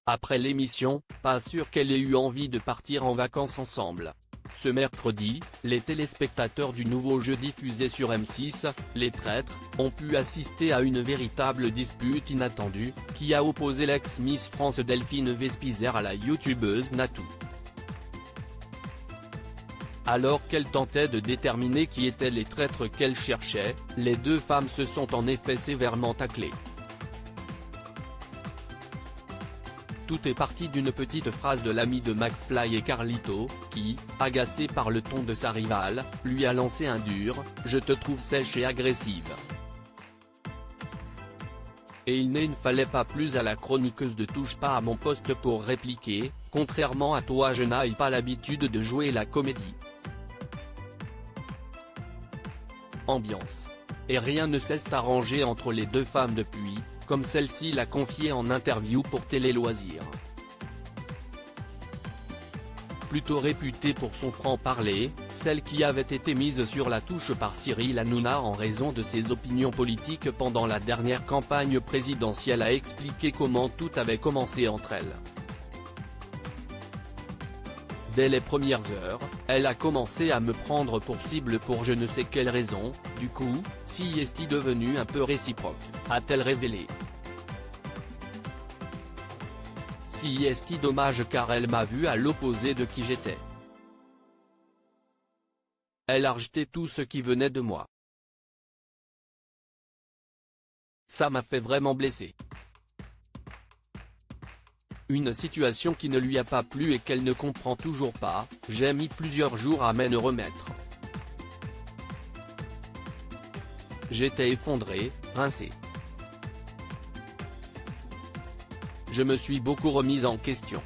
Après l'émission, pas sûr qu'elle ait eu envie de partir en vacances ensemble. Ce mercredi, les téléspectateurs du nouveau jeu diffusé sur M6, Les Traîtres, ont pu assister à une véritable dispute inattendue, qui a opposé l'ex-Miss France Delphine Vespizer à la youtubeuse Natou. Alors qu'elle tentait de déterminer qui étaient les traîtres qu'elle cherchait, les deux femmes se sont en effet sévèrement taclées. Tout est parti d'une petite phrase de l'ami de McFly et Carlito, qui, agacé par le ton de sa rivale, lui a lancé un dur « Je te trouve sèche et agressive ». Et il ne fallait pas plus à la chroniqueuse de Touche pas à mon poste pour répliquer « Contrairement à toi je n'ai pas l'habitude de jouer la comédie ». Ambiance. Et rien ne s'est arrangé entre les deux femmes depuis, comme celle-ci l'a confié en interview pour Télé Loisirs. Plutôt réputée pour son franc-parler, celle qui avait été mise sur la touche par Cyril Hanouna en raison de ses opinions politiques pendant la dernière campagne présidentielle a expliqué comment tout avait commencé entre elles. Dès les premières heures, elle a commencé à me prendre pour cible pour je ne sais quelle raison, du coup, si est-il devenu un peu réciproque, a-t-elle révélé. Si est-il dommage car elle m'a vu à l'opposé de qui j'étais. Elle a rejeté tout ce qui venait de moi. Ça m'a fait vraiment blesser. Une situation qui ne lui a pas plu et qu'elle ne comprend toujours pas, j'ai mis plusieurs jours à m'en remettre. J'étais effondré, rincé. Je me suis beaucoup remise en question.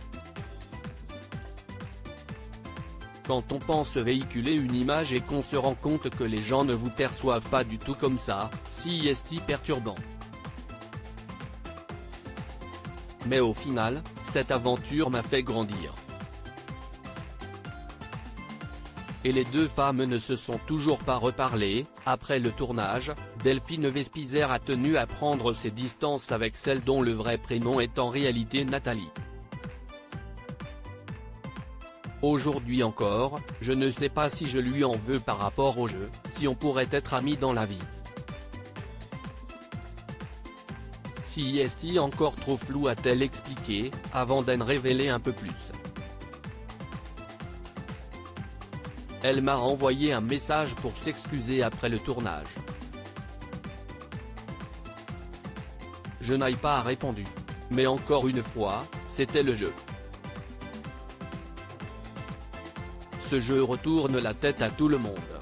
Quand on pense véhiculer une image et qu'on se rend compte que les gens ne vous perçoivent pas du tout comme ça, si est perturbant. Mais au final, cette aventure m'a fait grandir. Et les deux femmes ne se sont toujours pas reparlées. Après le tournage, Delphine Vespizer a tenu à prendre ses distances avec celle dont le vrai prénom est en réalité Nathalie. Aujourd'hui encore, je ne sais pas si je lui en veux par rapport au jeu, si on pourrait être amis dans la vie. Si est-il encore trop flou a-t-elle expliqué, avant d'en révéler un peu plus. Elle m'a envoyé un message pour s'excuser après le tournage. Je n'ai pas répondu. Mais encore une fois, c'était le jeu. Ce jeu retourne la tête à tout le monde.